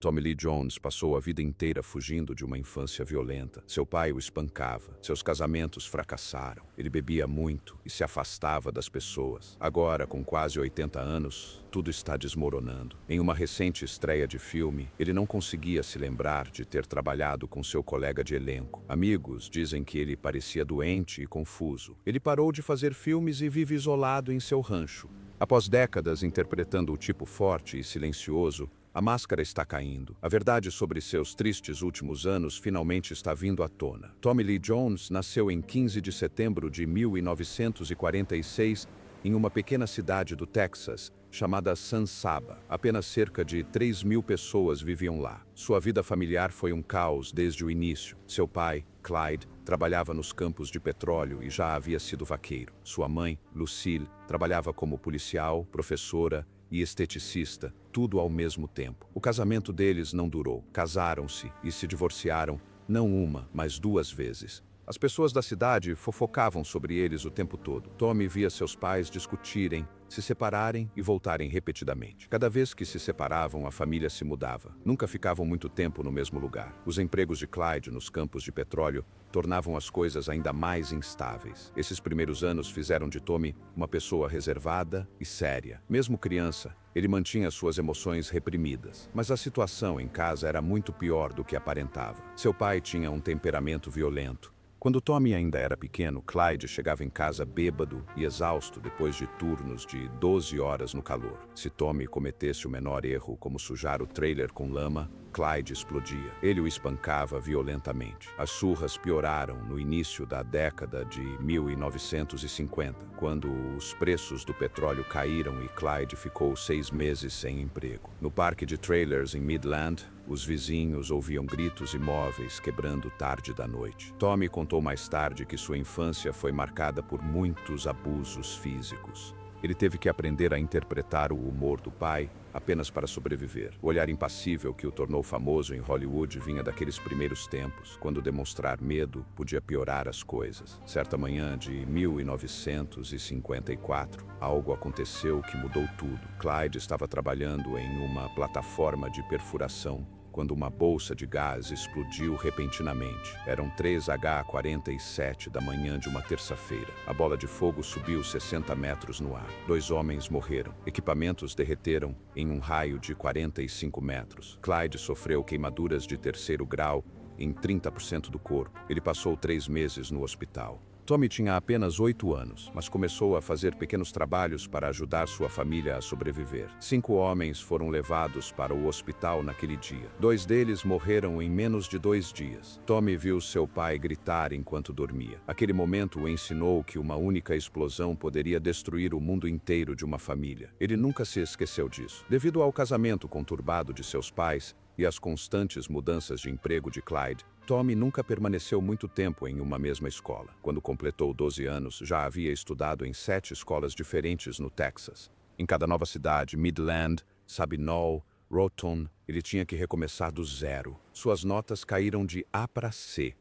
Tommy Lee Jones passou a vida inteira fugindo de uma infância violenta. Seu pai o espancava, seus casamentos fracassaram. Ele bebia muito e se afastava das pessoas. Agora, com quase 80 anos, tudo está desmoronando. Em uma recente estreia de filme, ele não conseguia se lembrar de ter trabalhado com seu colega de elenco. Amigos dizem que ele parecia doente e confuso. Ele parou de fazer filmes e vive isolado em seu rancho. Após décadas interpretando o tipo forte e silencioso, a máscara está caindo. A verdade sobre seus tristes últimos anos finalmente está vindo à tona. Tommy Lee Jones nasceu em 15 de setembro de 1946 em uma pequena cidade do Texas, chamada San Saba. Apenas cerca de 3.000 pessoas viviam lá. Sua vida familiar foi um caos desde o início. Seu pai, Clyde, trabalhava nos campos de petróleo e já havia sido vaqueiro. Sua mãe, Lucille, trabalhava como policial, professora e esteticista, tudo ao mesmo tempo. O casamento deles não durou. Casaram-se e se divorciaram, não uma, mas 2 vezes. As pessoas da cidade fofocavam sobre eles o tempo todo. Tommy via seus pais discutirem, se separarem e voltarem repetidamente. Cada vez que se separavam, a família se mudava. Nunca ficavam muito tempo no mesmo lugar. Os empregos de Clyde nos campos de petróleo tornavam as coisas ainda mais instáveis. Esses primeiros anos fizeram de Tommy uma pessoa reservada e séria. Mesmo criança, ele mantinha suas emoções reprimidas. Mas a situação em casa era muito pior do que aparentava. Seu pai tinha um temperamento violento. Quando Tommy ainda era pequeno, Clyde chegava em casa bêbado e exausto depois de turnos de 12 horas no calor. Se Tommy cometesse o menor erro, como sujar o trailer com lama, Clyde explodia. Ele o espancava violentamente. As surras pioraram no início da década de 1950, quando os preços do petróleo caíram e Clyde ficou 6 meses sem emprego. No parque de trailers em Midland, os vizinhos ouviam gritos e móveis quebrando tarde da noite. Tommy contou mais tarde que sua infância foi marcada por muitos abusos físicos. Ele teve que aprender a interpretar o humor do pai apenas para sobreviver. O olhar impassível que o tornou famoso em Hollywood vinha daqueles primeiros tempos, quando demonstrar medo podia piorar as coisas. Certa manhã de 1954, algo aconteceu que mudou tudo. Clyde estava trabalhando em uma plataforma de perfuração quando uma bolsa de gás explodiu repentinamente. Eram 3h47 da manhã de uma terça-feira. A bola de fogo subiu 60 metros no ar. 2 homens morreram. Equipamentos derreteram em um raio de 45 metros. Clyde sofreu queimaduras de 3º grau em 30% do corpo. Ele passou 3 meses no hospital. Tommy tinha apenas 8 anos, mas começou a fazer pequenos trabalhos para ajudar sua família a sobreviver. 5 homens foram levados para o hospital naquele dia. 2 deles morreram em menos de 2 dias. Tommy viu seu pai gritar enquanto dormia. Aquele momento o ensinou que uma única explosão poderia destruir o mundo inteiro de uma família. Ele nunca se esqueceu disso. Devido ao casamento conturbado de seus pais e às constantes mudanças de emprego de Clyde, Tommy nunca permaneceu muito tempo em uma mesma escola. Quando completou 12 anos, já havia estudado em 7 escolas diferentes no Texas. Em cada nova cidade, Midland, Sabinal, Roton, ele tinha que recomeçar do zero. Suas notas caíram de A para C.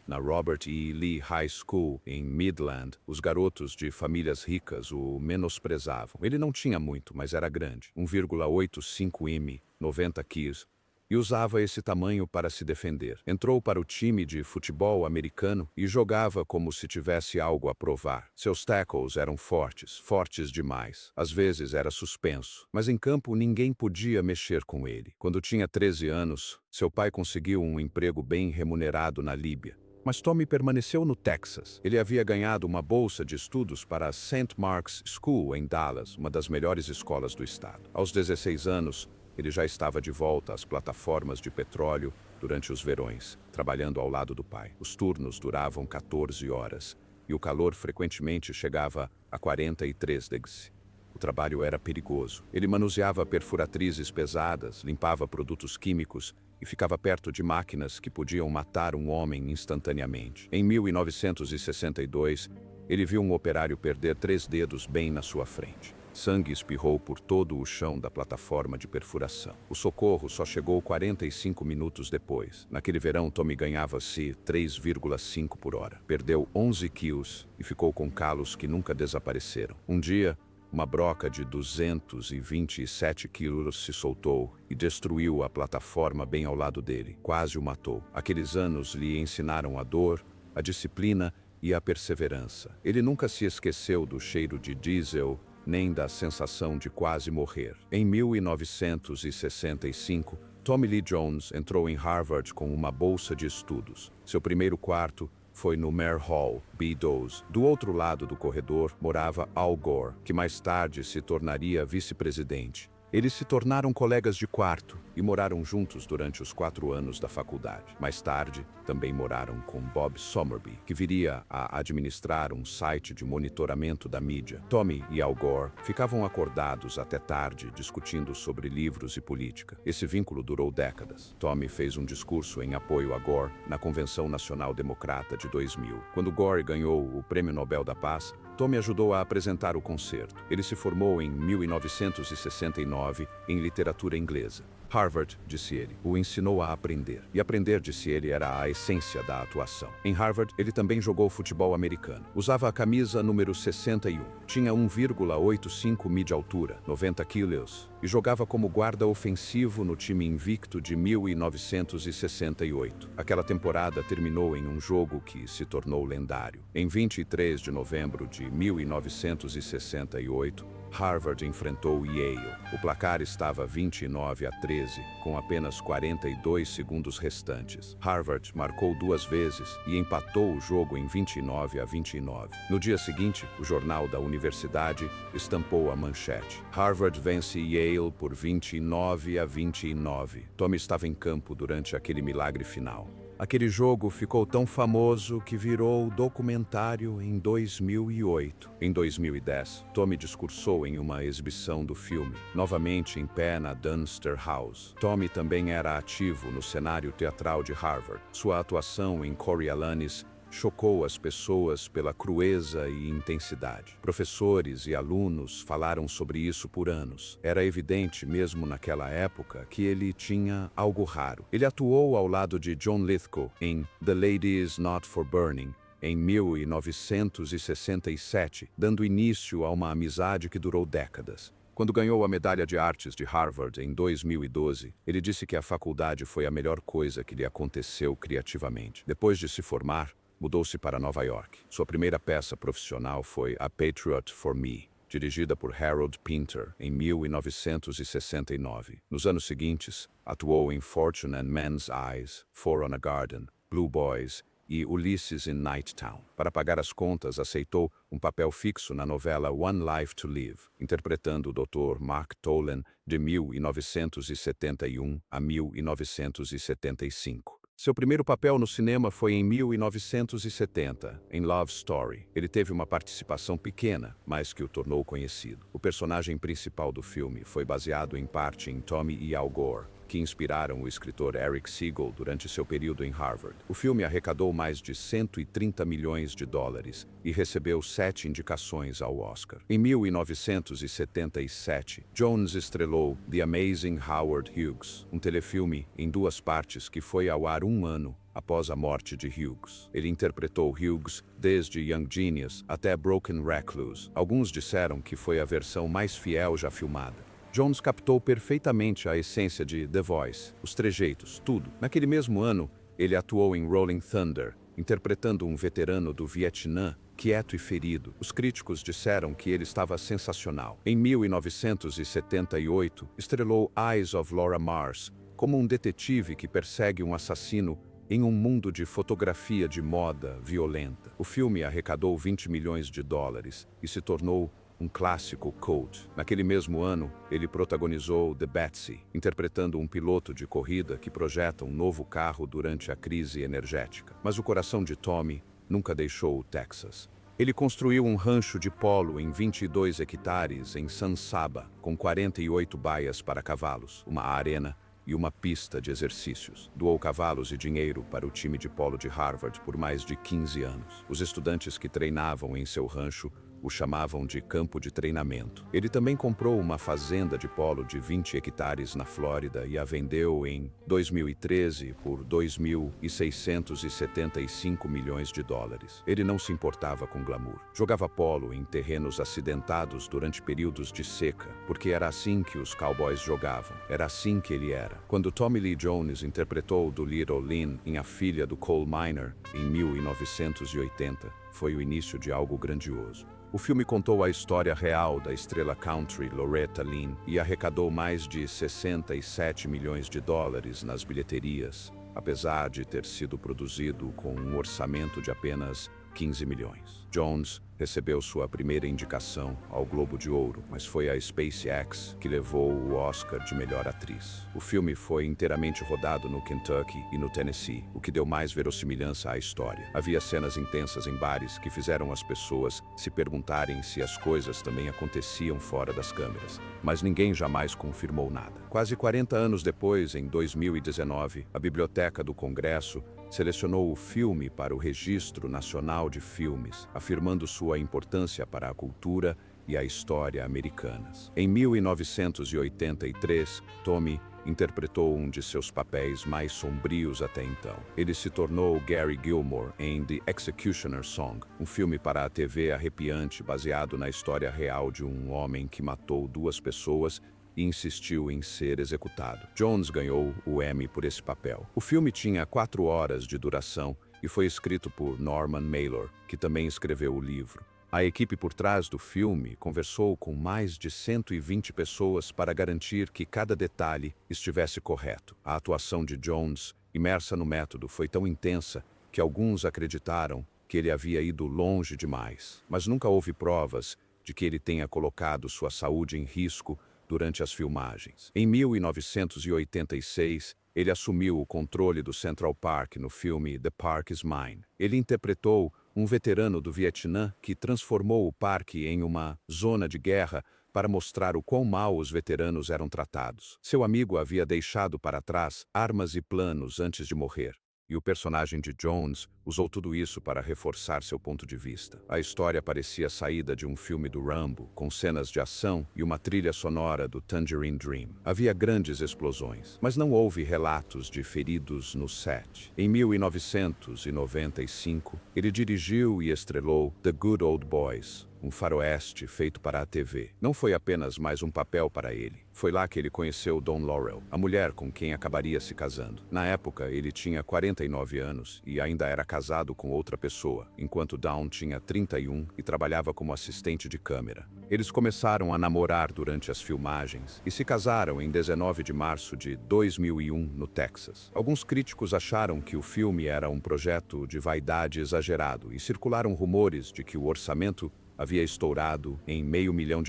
Na Robert E. Lee High School, em Midland, os garotos de famílias ricas o menosprezavam. Ele não tinha muito, mas era grande, 1,85 m, 90 quilos, e usava esse tamanho para se defender. Entrou para o time de futebol americano e jogava como se tivesse algo a provar. Seus tackles eram fortes, fortes demais. Às vezes era suspenso, mas em campo ninguém podia mexer com ele. Quando tinha 13 anos, seu pai conseguiu um emprego bem remunerado na Líbia. Mas Tommy permaneceu no Texas. Ele havia ganhado uma bolsa de estudos para a St. Mark's School em Dallas, uma das melhores escolas do estado. Aos 16 anos, ele já estava de volta às plataformas de petróleo durante os verões, trabalhando ao lado do pai. Os turnos duravam 14 horas e o calor frequentemente chegava a 43 degrees. O trabalho era perigoso. Ele manuseava perfuratrizes pesadas, limpava produtos químicos e ficava perto de máquinas que podiam matar um homem instantaneamente. Em 1962, ele viu um operário perder 3 dedos bem na sua frente. Sangue espirrou por todo o chão da plataforma de perfuração. O socorro só chegou 45 minutos depois. Naquele verão, Tommy ganhava-se 3,5 por hora. Perdeu 11 quilos e ficou com calos que nunca desapareceram. Um dia, uma broca de 227 quilos se soltou e destruiu a plataforma bem ao lado dele. Quase o matou. Aqueles anos lhe ensinaram a dor, a disciplina e a perseverança. Ele nunca se esqueceu do cheiro de diesel, nem da sensação de quase morrer. Em 1965, Tommy Lee Jones entrou em Harvard com uma bolsa de estudos. Seu primeiro quarto foi no Mare Hall, B12. Do outro lado do corredor morava Al Gore, que mais tarde se tornaria vice-presidente. Eles se tornaram colegas de quarto e moraram juntos durante os 4 anos da faculdade. Mais tarde, também moraram com Bob Somerby, que viria a administrar um site de monitoramento da mídia. Tommy e Al Gore ficavam acordados até tarde discutindo sobre livros e política. Esse vínculo durou décadas. Tommy fez um discurso em apoio a Gore na Convenção Nacional Democrata de 2000. Quando Gore ganhou o Prêmio Nobel da Paz, Tommy ajudou a apresentar o concerto. Ele se formou em 1969 em literatura inglesa. Harvard, disse ele, o ensinou a aprender. E aprender, disse ele, era a essência da atuação. Em Harvard, ele também jogou futebol americano. Usava a camisa número 61. Tinha 1,85 m de altura, 90 quilos, e jogava como guarda ofensivo no time invicto de 1968. Aquela temporada terminou em um jogo que se tornou lendário. Em 23 de novembro de 1968, Harvard enfrentou Yale. O placar estava 29-13, com apenas 42 segundos restantes. Harvard marcou 2 vezes e empatou o jogo em 29-29. No dia seguinte, o jornal da universidade estampou a manchete: Harvard vence Yale por 29-29. Tommy estava em campo durante aquele milagre final. Aquele jogo ficou tão famoso que virou documentário em 2008. Em 2010, Tommy discursou em uma exibição do filme, novamente em pé na Dunster House. Tommy também era ativo no cenário teatral de Harvard. Sua atuação em Coriolanus chocou as pessoas pela crueza e intensidade. Professores e alunos falaram sobre isso por anos. Era evidente, mesmo naquela época, que ele tinha algo raro. Ele atuou ao lado de John Lithgow em The Lady Is Not for Burning, em 1967, dando início a uma amizade que durou décadas. Quando ganhou a Medalha de Artes de Harvard em 2012, ele disse que a faculdade foi a melhor coisa que lhe aconteceu criativamente. Depois de se formar, mudou-se para Nova York. Sua primeira peça profissional foi A Patriot for Me, dirigida por Harold Pinter, em 1969. Nos anos seguintes, atuou em Fortune and Men's Eyes, Four on a Garden, Blue Boys e Ulysses in Nighttown. Para pagar as contas, aceitou um papel fixo na novela One Life to Live, interpretando o Dr. Mark Tolan de 1971 a 1975. Seu primeiro papel no cinema foi em 1970, em Love Story. Ele teve uma participação pequena, mas que o tornou conhecido. O personagem principal do filme foi baseado em parte em Tommy e Al Gore, que inspiraram o escritor Eric Siegel durante seu período em Harvard. O filme arrecadou mais de 130 milhões de dólares e recebeu 7 indicações ao Oscar. Em 1977, Jones estrelou The Amazing Howard Hughes, um telefilme em 2 partes que foi ao ar 1 ano após a morte de Hughes. Ele interpretou Hughes desde Young Genius até Broken Recluse. Alguns disseram que foi a versão mais fiel já filmada. Jones captou perfeitamente a essência de The Voice, os trejeitos, tudo. Naquele mesmo ano, ele atuou em Rolling Thunder, interpretando um veterano do Vietnã, quieto e ferido. Os críticos disseram que ele estava sensacional. Em 1978, estrelou Eyes of Laura Mars, como um detetive que persegue um assassino em um mundo de fotografia de moda violenta. O filme arrecadou 20 milhões de dólares e se tornou um clássico cult. Naquele mesmo ano, ele protagonizou The Betsy, interpretando um piloto de corrida que projeta um novo carro durante a crise energética. Mas o coração de Tommy nunca deixou o Texas. Ele construiu um rancho de polo em 22 hectares em San Saba, com 48 baias para cavalos, uma arena e uma pista de exercícios. Doou cavalos e dinheiro para o time de polo de Harvard por mais de 15 anos. Os estudantes que treinavam em seu rancho o chamavam de campo de treinamento. Ele também comprou uma fazenda de polo de 20 hectares na Flórida e a vendeu em 2013 por 2.675 milhões de dólares. Ele não se importava com glamour. Jogava polo em terrenos acidentados durante períodos de seca, porque era assim que os cowboys jogavam. Era assim que ele era. Quando Tommy Lee Jones interpretou Doolittle Lynn em A Filha do Coal Miner, em 1980, foi o início de algo grandioso. O filme contou a história real da estrela country Loretta Lynn e arrecadou mais de 67 milhões de dólares nas bilheterias, apesar de ter sido produzido com um orçamento de apenas 15 milhões. Jones recebeu sua primeira indicação ao Globo de Ouro, mas foi a SpaceX que levou o Oscar de melhor atriz. O filme foi inteiramente rodado no Kentucky e no Tennessee, o que deu mais verossimilhança à história. Havia cenas intensas em bares que fizeram as pessoas se perguntarem se as coisas também aconteciam fora das câmeras, mas ninguém jamais confirmou nada. Quase 40 anos depois, em 2019, a Biblioteca do Congresso selecionou o filme para o Registro Nacional de Filmes, afirmando sua importância para a cultura e a história americanas. Em 1983, Tommy interpretou um de seus papéis mais sombrios até então. Ele se tornou Gary Gilmore em The Executioner Song, um filme para a TV arrepiante baseado na história real de um homem que matou 2 pessoas e insistiu em ser executado. Jones ganhou o Emmy por esse papel. O filme tinha 4 horas de duração e foi escrito por Norman Mailer, que também escreveu o livro. A equipe por trás do filme conversou com mais de 120 pessoas para garantir que cada detalhe estivesse correto. A atuação de Jones, imersa no método, foi tão intensa que alguns acreditaram que ele havia ido longe demais. Mas nunca houve provas de que ele tenha colocado sua saúde em risco durante as filmagens. Em 1986, ele assumiu o controle do Central Park no filme The Park is Mine. Ele interpretou um veterano do Vietnã que transformou o parque em uma zona de guerra para mostrar o quão mal os veteranos eram tratados. Seu amigo havia deixado para trás armas e planos antes de morrer. E o personagem de Jones usou tudo isso para reforçar seu ponto de vista. A história parecia saída de um filme do Rambo, com cenas de ação e uma trilha sonora do Tangerine Dream. Havia grandes explosões, mas não houve relatos de feridos no set. Em 1995, ele dirigiu e estrelou The Good Old Boys, um faroeste feito para a TV. Não foi apenas mais um papel para ele. Foi lá que ele conheceu Dawn Laurel, a mulher com quem acabaria se casando. Na época, ele tinha 49 anos e ainda era casado com outra pessoa, enquanto Dawn tinha 31 e trabalhava como assistente de câmera. Eles começaram a namorar durante as filmagens e se casaram em 19 de março de 2001, no Texas. Alguns críticos acharam que o filme era um projeto de vaidade exagerado e circularam rumores de que o orçamento havia estourado em $500 mil,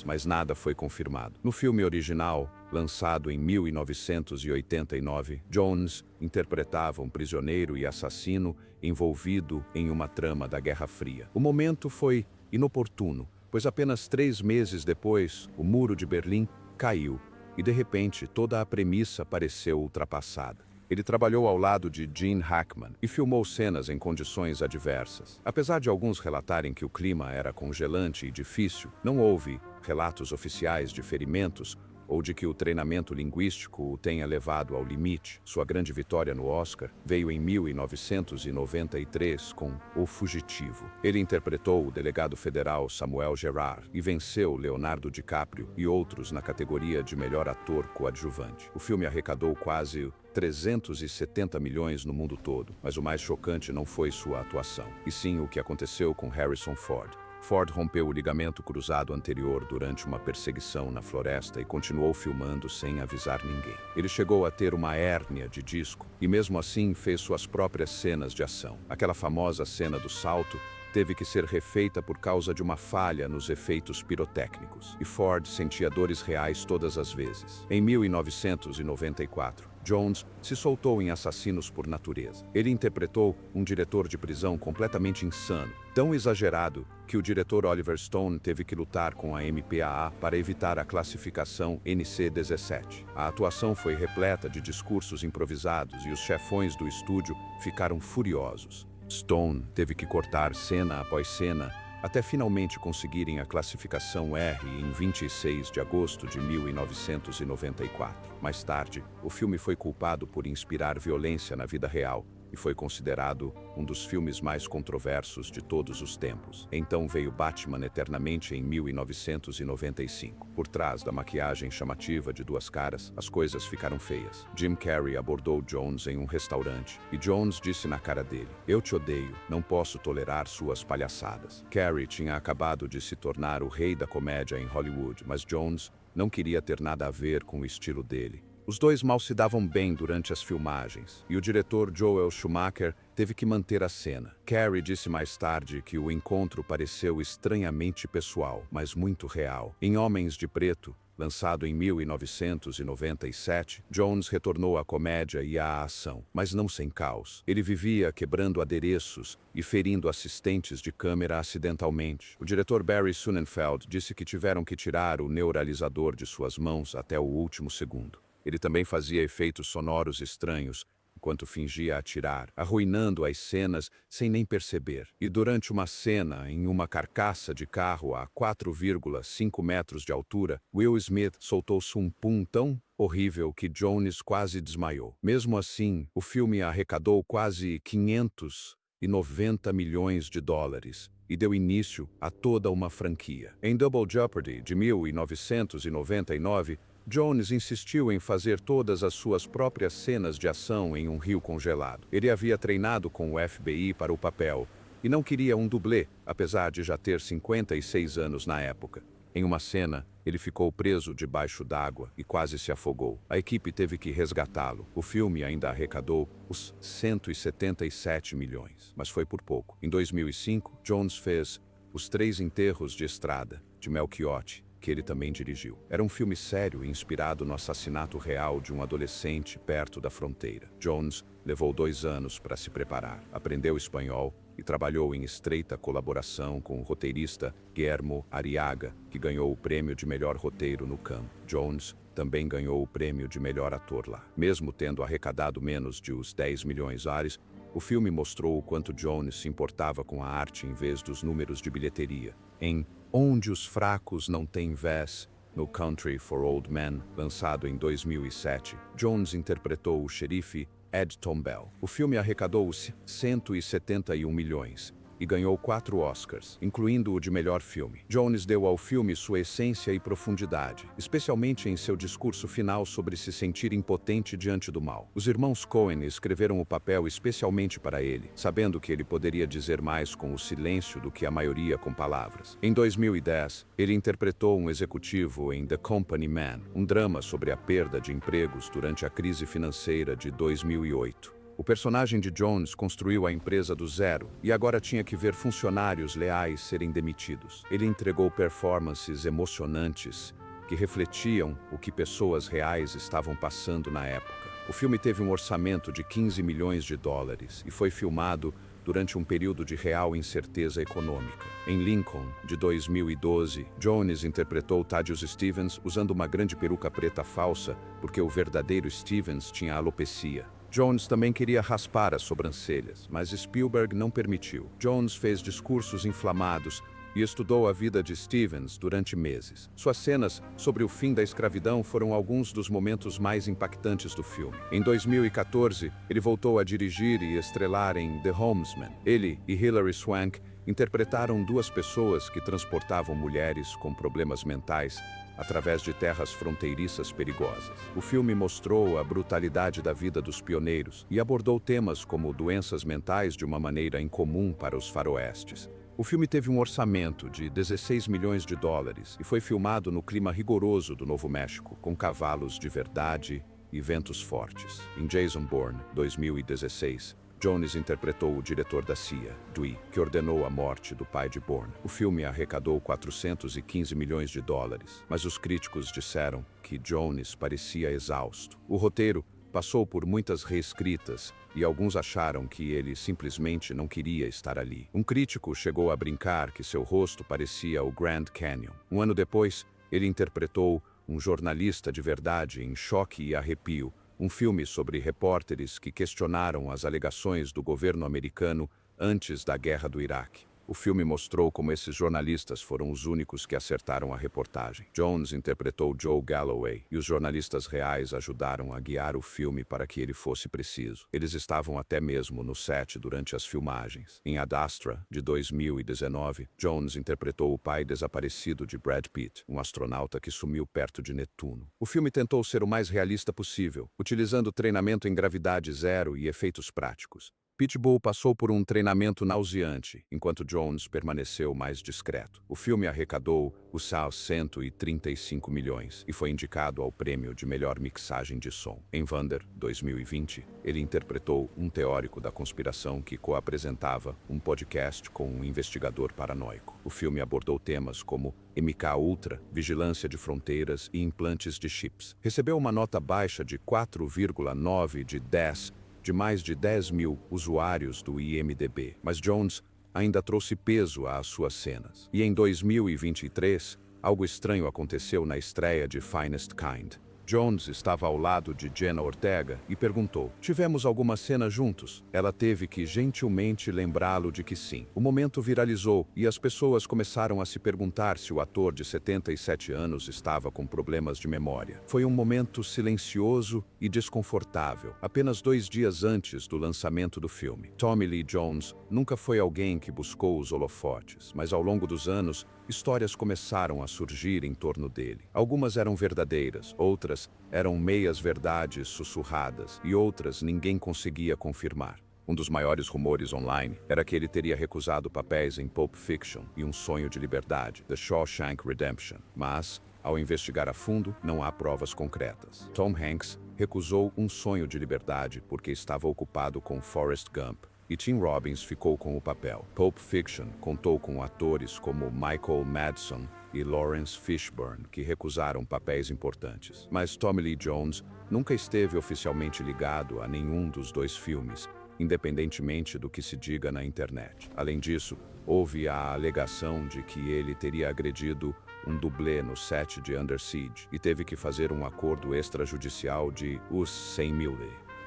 mas nada foi confirmado. No filme original, lançado em 1989, Jones interpretava um prisioneiro e assassino envolvido em uma trama da Guerra Fria. O momento foi inoportuno, pois apenas 3 meses depois, o Muro de Berlim caiu e, de repente, toda a premissa pareceu ultrapassada. Ele trabalhou ao lado de Gene Hackman e filmou cenas em condições adversas. Apesar de alguns relatarem que o clima era congelante e difícil, não houve relatos oficiais de ferimentos ou de que o treinamento linguístico o tenha levado ao limite. Sua grande vitória no Oscar veio em 1993 com O Fugitivo. Ele interpretou o delegado federal Samuel Gerard e venceu Leonardo DiCaprio e outros na categoria de melhor ator coadjuvante. O filme arrecadou quase 370 milhões no mundo todo, mas o mais chocante não foi sua atuação, e sim o que aconteceu com Harrison Ford. Ford rompeu o ligamento cruzado anterior durante uma perseguição na floresta e continuou filmando sem avisar ninguém. Ele chegou a ter uma hérnia de disco e mesmo assim fez suas próprias cenas de ação. Aquela famosa cena do salto teve que ser refeita por causa de uma falha nos efeitos pirotécnicos, e Ford sentia dores reais todas as vezes. Em 1994, Jones se soltou em Assassinos por Natureza. Ele interpretou um diretor de prisão completamente insano, tão exagerado que o diretor Oliver Stone teve que lutar com a MPAA para evitar a classificação NC-17. A atuação foi repleta de discursos improvisados e os chefões do estúdio ficaram furiosos. Stone teve que cortar cena após cena até finalmente conseguirem a classificação R em 26 de agosto de 1994. Mais tarde, o filme foi culpado por inspirar violência na vida real e foi considerado um dos filmes mais controversos de todos os tempos. Então veio Batman Eternamente em 1995. Por trás da maquiagem chamativa de duas caras, as coisas ficaram feias. Jim Carrey abordou Jones em um restaurante e Jones disse na cara dele: "Eu te odeio, não posso tolerar suas palhaçadas." Carrey tinha acabado de se tornar o rei da comédia em Hollywood, mas Jones não queria ter nada a ver com o estilo dele. Os dois mal se davam bem durante as filmagens, e o diretor Joel Schumacher teve que manter a cena. Carrey disse mais tarde que o encontro pareceu estranhamente pessoal, mas muito real. Em Homens de Preto, lançado em 1997, Jones retornou à comédia e à ação, mas não sem caos. Ele vivia quebrando adereços e ferindo assistentes de câmera acidentalmente. O diretor Barry Sonnenfeld disse que tiveram que tirar o neuralizador de suas mãos até o último segundo. Ele também fazia efeitos sonoros estranhos, enquanto fingia atirar, arruinando as cenas sem nem perceber. E durante uma cena em uma carcaça de carro a 4,5 metros de altura, Will Smith soltou-se um pum tão horrível que Jones quase desmaiou. Mesmo assim, o filme arrecadou quase 590 milhões de dólares e deu início a toda uma franquia. Em Double Jeopardy, de 1999, Jones insistiu em fazer todas as suas próprias cenas de ação em um rio congelado. Ele havia treinado com o FBI para o papel e não queria um dublê, apesar de já ter 56 anos na época. Em uma cena, ele ficou preso debaixo d'água e quase se afogou. A equipe teve que resgatá-lo. O filme ainda arrecadou os 177 milhões, mas foi por pouco. Em 2005, Jones fez Os Três Enterros de Estrada, de Mel Gibson, que ele também dirigiu. Era um filme sério e inspirado no assassinato real de um adolescente perto da fronteira. Jones levou 2 anos para se preparar, aprendeu espanhol e trabalhou em estreita colaboração com o roteirista Guillermo Arriaga, que ganhou o prêmio de melhor roteiro no Cannes. Jones também ganhou o prêmio de melhor ator lá. Mesmo tendo arrecadado menos de os 10 milhões ares, o filme mostrou o quanto Jones se importava com a arte em vez dos números de bilheteria. Em Onde os Fracos Não Têm Vez, no Country for Old Men, lançado em 2007, Jones interpretou o xerife Ed Tombell. O filme arrecadou 171 milhões e ganhou 4 Oscars, incluindo o de melhor filme. Jones deu ao filme sua essência e profundidade, especialmente em seu discurso final sobre se sentir impotente diante do mal. Os irmãos Coen escreveram o papel especialmente para ele, sabendo que ele poderia dizer mais com o silêncio do que a maioria com palavras. Em 2010, ele interpretou um executivo em The Company Man, um drama sobre a perda de empregos durante a crise financeira de 2008. O personagem de Jones construiu a empresa do zero e agora tinha que ver funcionários leais serem demitidos. Ele entregou performances emocionantes que refletiam o que pessoas reais estavam passando na época. O filme teve um orçamento de 15 milhões de dólares e foi filmado durante um período de real incerteza econômica. Em Lincoln, de 2012, Jones interpretou Thaddeus Stevens usando uma grande peruca preta falsa porque o verdadeiro Stevens tinha alopecia. Jones também queria raspar as sobrancelhas, mas Spielberg não permitiu. Jones fez discursos inflamados e estudou a vida de Stevens durante meses. Suas cenas sobre o fim da escravidão foram alguns dos momentos mais impactantes do filme. Em 2014, ele voltou a dirigir e estrelar em The Homesman. Ele e Hilary Swank interpretaram 2 pessoas que transportavam mulheres com problemas mentais através de terras fronteiriças perigosas. O filme mostrou a brutalidade da vida dos pioneiros e abordou temas como doenças mentais de uma maneira incomum para os faroestes. O filme teve um orçamento de 16 milhões de dólares e foi filmado no clima rigoroso do Novo México, com cavalos de verdade e ventos fortes. Em Jason Bourne, 2016, Jones interpretou o diretor da CIA, Dewey, que ordenou a morte do pai de Bourne. O filme arrecadou 415 milhões de dólares, mas os críticos disseram que Jones parecia exausto. O roteiro passou por muitas reescritas e alguns acharam que ele simplesmente não queria estar ali. Um crítico chegou a brincar que seu rosto parecia o Grand Canyon. Um ano depois, ele interpretou um jornalista de verdade em Choque e Arrepio, um filme sobre repórteres que questionaram as alegações do governo americano antes da Guerra do Iraque. O filme mostrou como esses jornalistas foram os únicos que acertaram a reportagem. Jones interpretou Joe Galloway e os jornalistas reais ajudaram a guiar o filme para que ele fosse preciso. Eles estavam até mesmo no set durante as filmagens. Em Ad Astra, de 2019, Jones interpretou o pai desaparecido de Brad Pitt, um astronauta que sumiu perto de Netuno. O filme tentou ser o mais realista possível, utilizando treinamento em gravidade zero e efeitos práticos. Pitbull passou por um treinamento nauseante, enquanto Jones permaneceu mais discreto. O filme arrecadou os seus 135 milhões e foi indicado ao prêmio de melhor mixagem de som. Em Vander, 2020, ele interpretou um teórico da conspiração que co-apresentava um podcast com um investigador paranoico. O filme abordou temas como MK-Ultra, vigilância de fronteiras e implantes de chips. Recebeu uma nota baixa de 4,9 de 10 de mais de 10 mil usuários do IMDb, mas Jones ainda trouxe peso às suas cenas. E em 2023, algo estranho aconteceu na estreia de Finest Kind. Jones estava ao lado de Jenna Ortega e perguntou: "Tivemos alguma cena juntos?" Ela teve que gentilmente lembrá-lo de que sim. O momento viralizou e as pessoas começaram a se perguntar se o ator de 77 anos estava com problemas de memória. Foi um momento silencioso e desconfortável, apenas 2 dias antes do lançamento do filme. Tommy Lee Jones nunca foi alguém que buscou os holofotes, mas ao longo dos anos, histórias começaram a surgir em torno dele. Algumas eram verdadeiras, outras eram meias-verdades sussurradas e outras ninguém conseguia confirmar. Um dos maiores rumores online era que ele teria recusado papéis em Pulp Fiction e Um Sonho de Liberdade, The Shawshank Redemption. Mas, ao investigar a fundo, não há provas concretas. Tom Hanks recusou Um Sonho de Liberdade porque estava ocupado com Forrest Gump, e Tim Robbins ficou com o papel. Pulp Fiction contou com atores como Michael Madsen e Lawrence Fishburne, que recusaram papéis importantes. Mas Tommy Lee Jones nunca esteve oficialmente ligado a nenhum dos 2 filmes, independentemente do que se diga na internet. Além disso, houve a alegação de que ele teria agredido um dublê no set de Under Siege e teve que fazer um acordo extrajudicial de US $100 mil.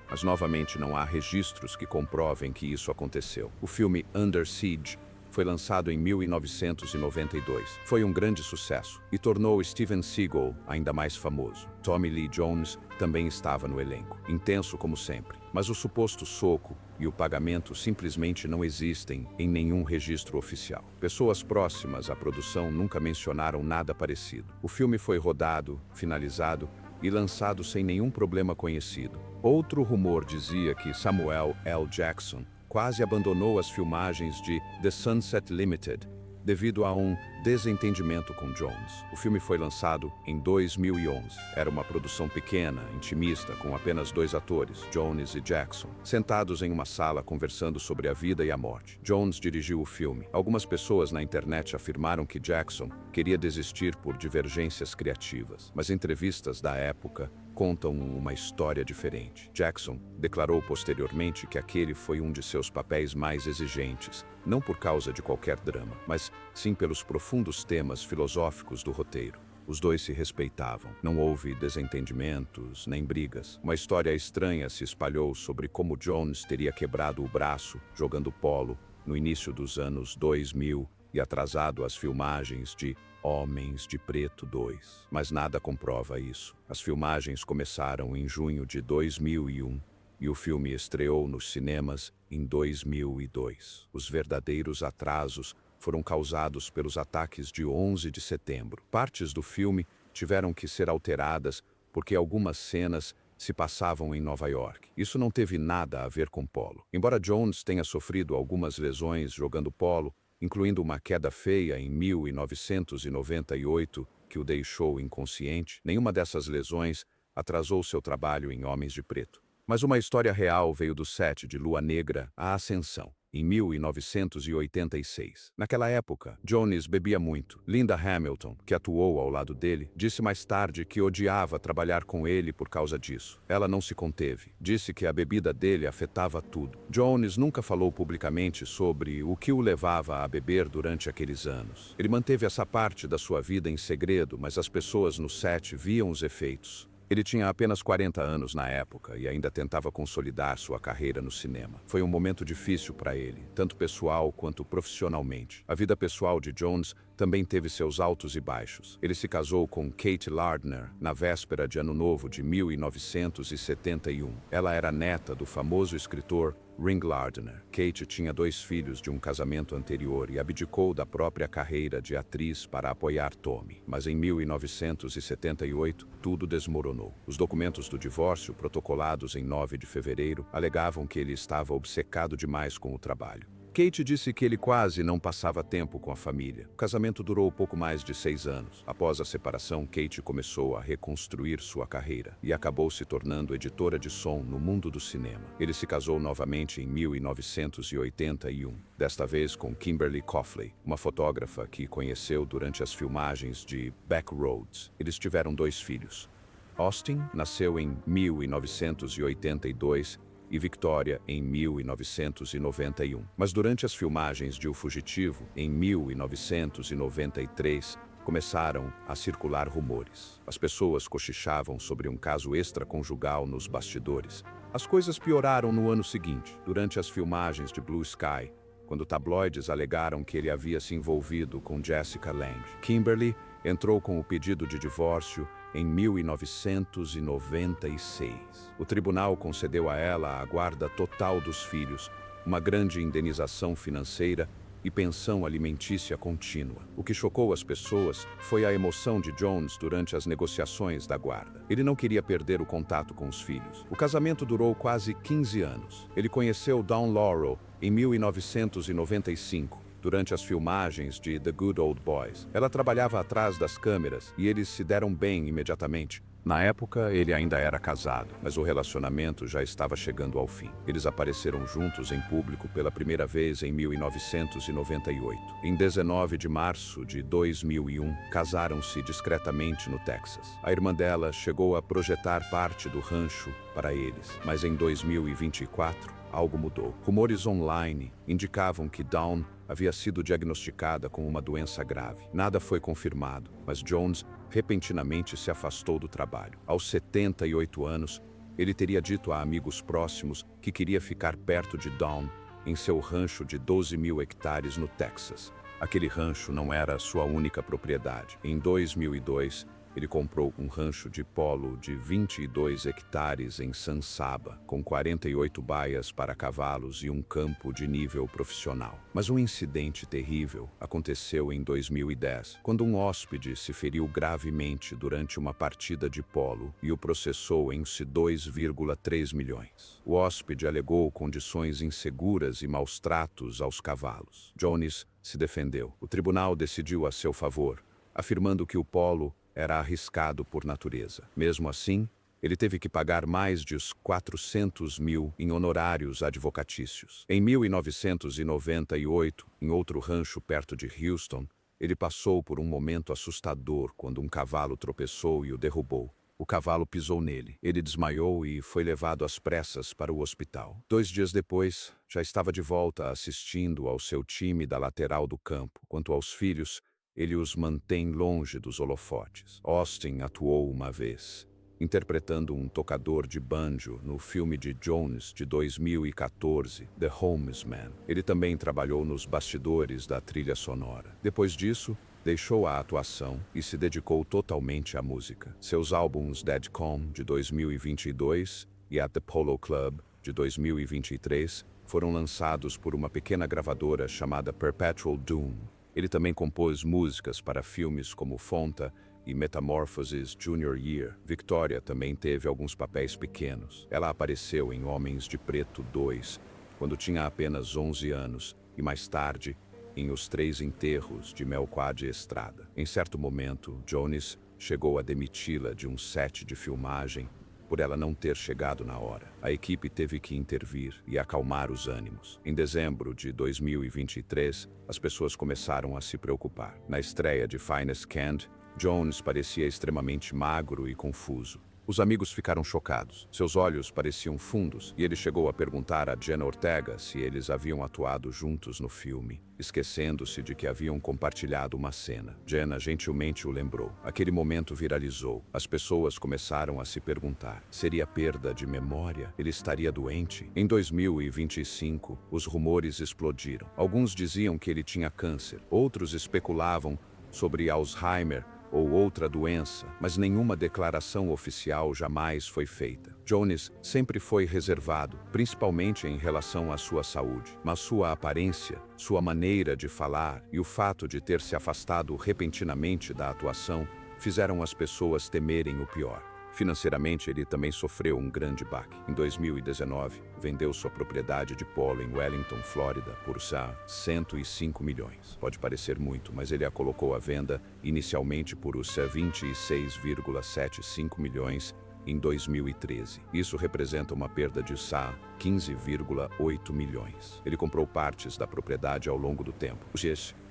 Mas novamente não há registros que comprovem que isso aconteceu. O filme Under Siege foi lançado em 1992. Foi um grande sucesso e tornou Steven Seagal ainda mais famoso. Tommy Lee Jones também estava no elenco, intenso como sempre. Mas o suposto soco e o pagamento simplesmente não existem em nenhum registro oficial. Pessoas próximas à produção nunca mencionaram nada parecido. O filme foi rodado, finalizado e lançado sem nenhum problema conhecido. Outro rumor dizia que Samuel L. Jackson quase abandonou as filmagens de The Sunset Limited devido a um desentendimento com Jones. O filme foi lançado em 2011. Era uma produção pequena, intimista, com apenas 2 atores, Jones e Jackson, sentados em uma sala conversando sobre a vida e a morte. Jones dirigiu o filme. Algumas pessoas na internet afirmaram que Jackson queria desistir por divergências criativas, mas entrevistas da época contam uma história diferente. Jackson declarou posteriormente que aquele foi um de seus papéis mais exigentes, não por causa de qualquer drama, mas sim pelos profundos temas filosóficos do roteiro. Os 2 se respeitavam. Não houve desentendimentos nem brigas. Uma história estranha se espalhou sobre como Jones teria quebrado o braço jogando polo no início dos anos 2000 e atrasado as filmagens de Homens de Preto 2. Mas nada comprova isso. As filmagens começaram em junho de 2001 e o filme estreou nos cinemas em 2002. Os verdadeiros atrasos foram causados pelos ataques de 11 de setembro. Partes do filme tiveram que ser alteradas porque algumas cenas se passavam em Nova York. Isso não teve nada a ver com polo. Embora Jones tenha sofrido algumas lesões jogando polo, incluindo uma queda feia em 1998 que o deixou inconsciente, nenhuma dessas lesões atrasou seu trabalho em Homens de Preto. Mas uma história real veio do set de Lua Negra, A Ascensão, em 1986. Naquela época, Jones bebia muito. Linda Hamilton, que atuou ao lado dele, disse mais tarde que odiava trabalhar com ele por causa disso. Ela não se conteve. Disse que a bebida dele afetava tudo. Jones nunca falou publicamente sobre o que o levava a beber durante aqueles anos. Ele manteve essa parte da sua vida em segredo, mas as pessoas no set viam os efeitos. Ele tinha apenas 40 anos na época e ainda tentava consolidar sua carreira no cinema. Foi um momento difícil para ele, tanto pessoal quanto profissionalmente. A vida pessoal de Jones também teve seus altos e baixos. Ele se casou com Kate Lardner na véspera de Ano Novo de 1971. Ela era neta do famoso escritor Ring Lardner. Kate tinha 2 filhos de um casamento anterior e abdicou da própria carreira de atriz para apoiar Tommy. Mas em 1978, tudo desmoronou. Os documentos do divórcio, protocolados em 9 de fevereiro, alegavam que ele estava obcecado demais com o trabalho. Kate disse que ele quase não passava tempo com a família. O casamento durou pouco mais de 6 anos. Após a separação, Kate começou a reconstruir sua carreira e acabou se tornando editora de som no mundo do cinema. Ele se casou novamente em 1981, desta vez com Kimberly Coughlin, uma fotógrafa que conheceu durante as filmagens de Backroads. Eles tiveram 2 filhos. Austin nasceu em 1982 e Victoria em 1991. Mas durante as filmagens de O Fugitivo, em 1993, começaram a circular rumores. As pessoas cochichavam sobre um caso extraconjugal nos bastidores. As coisas pioraram no ano seguinte, durante as filmagens de Blue Sky, quando tabloides alegaram que ele havia se envolvido com Jessica Lange. Kimberly entrou com o pedido de divórcio em 1996. O tribunal concedeu a ela a guarda total dos filhos, uma grande indenização financeira e pensão alimentícia contínua. O que chocou as pessoas foi a emoção de Jones durante as negociações da guarda. Ele não queria perder o contato com os filhos. O casamento durou quase 15 anos. Ele conheceu Dawn Laurel em 1995. Durante as filmagens de The Good Old Boys. Ela trabalhava atrás das câmeras e eles se deram bem imediatamente. Na época, ele ainda era casado, mas o relacionamento já estava chegando ao fim. Eles apareceram juntos em público pela primeira vez em 1998. Em 19 de março de 2001, casaram-se discretamente no Texas. A irmã dela chegou a projetar parte do rancho para eles, mas em 2024, algo mudou. Rumores online indicavam que Dawn havia sido diagnosticada com uma doença grave. Nada foi confirmado, mas Jones repentinamente se afastou do trabalho. Aos 78 anos, ele teria dito a amigos próximos que queria ficar perto de Dawn em seu rancho de 12.000 hectares no Texas. Aquele rancho não era sua única propriedade. Em 2002, ele comprou um rancho de polo de 22 hectares em San Saba, com 48 baias para cavalos e um campo de nível profissional. Mas um incidente terrível aconteceu em 2010, quando um hóspede se feriu gravemente durante uma partida de polo e o processou em 2,3 milhões. O hóspede alegou condições inseguras e maus tratos aos cavalos. Jones se defendeu. O tribunal decidiu a seu favor, afirmando que o polo era arriscado por natureza. Mesmo assim, ele teve que pagar mais de 400 mil em honorários advocatícios. Em 1998, em outro rancho perto de Houston, ele passou por um momento assustador quando um cavalo tropeçou e o derrubou. O cavalo pisou nele. Ele desmaiou e foi levado às pressas para o hospital. 2 dias depois, já estava de volta assistindo ao seu time da lateral do campo. Quanto aos filhos, ele os mantém longe dos holofotes. Austin atuou uma vez, interpretando um tocador de banjo no filme de Jones de 2014, The Homesman. Ele também trabalhou nos bastidores da trilha sonora. Depois disso, deixou a atuação e se dedicou totalmente à música. Seus álbuns Dead Calm, de 2022, e At the Polo Club, de 2023, foram lançados por uma pequena gravadora chamada Perpetual Doom. Ele também compôs músicas para filmes como Fonta e Metamorphosis Junior Year. Victoria também teve alguns papéis pequenos. Ela apareceu em Homens de Preto 2, quando tinha apenas 11 anos, e mais tarde, em Os 3 Enterros de Melquade Estrada. Em certo momento, Jones chegou a demiti-la de um set de filmagem por ela não ter chegado na hora. A equipe teve que intervir e acalmar os ânimos. Em dezembro de 2023, as pessoas começaram a se preocupar. Na estreia de Finest Canned, Jones parecia extremamente magro e confuso. Os amigos ficaram chocados. Seus olhos pareciam fundos e ele chegou a perguntar a Jenna Ortega se eles haviam atuado juntos no filme, esquecendo-se de que haviam compartilhado uma cena. Jenna gentilmente o lembrou. Aquele momento viralizou. As pessoas começaram a se perguntar: seria perda de memória? Ele estaria doente? Em 2025, os rumores explodiram. Alguns diziam que ele tinha câncer, outros especulavam sobre Alzheimer ou outra doença, mas nenhuma declaração oficial jamais foi feita. Jones sempre foi reservado, principalmente em relação à sua saúde, mas sua aparência, sua maneira de falar e o fato de ter se afastado repentinamente da atuação fizeram as pessoas temerem o pior. Financeiramente, ele também sofreu um grande baque. Em 2019, vendeu sua propriedade de polo em Wellington, Flórida, por 105 milhões. Pode parecer muito, mas ele a colocou à venda inicialmente por 26,75 milhões em 2013. Isso representa uma perda de 15,8 milhões. Ele comprou partes da propriedade ao longo do tempo. Os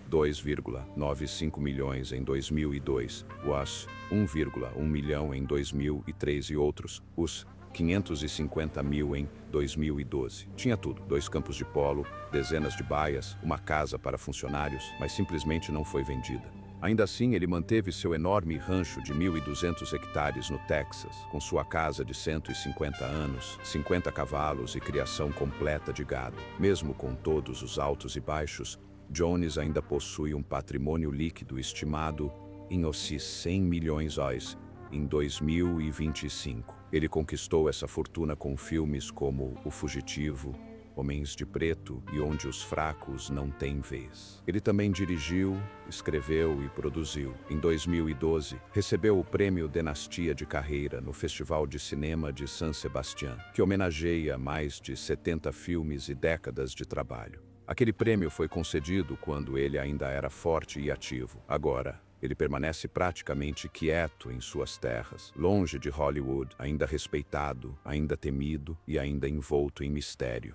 2,95 milhões em 2002, os 1,1 milhão em 2003 e outros, os 550 mil em 2012. Tinha tudo: 2 campos de polo, dezenas de baias, uma casa para funcionários, mas simplesmente não foi vendida. Ainda assim, ele manteve seu enorme rancho de 1.200 hectares no Texas, com sua casa de 150 anos, 50 cavalos e criação completa de gado. Mesmo com todos os altos e baixos, Jones ainda possui um patrimônio líquido estimado em os 100 milhões em 2025. Ele conquistou essa fortuna com filmes como O Fugitivo, Homens de Preto e Onde os Fracos Não Têm Vez. Ele também dirigiu, escreveu e produziu. Em 2012, recebeu o prêmio Dinastia de Carreira no Festival de Cinema de San Sebastián, que homenageia mais de 70 filmes e décadas de trabalho. Aquele prêmio foi concedido quando ele ainda era forte e ativo. Agora, ele permanece praticamente quieto em suas terras, longe de Hollywood, ainda respeitado, ainda temido e ainda envolto em mistério.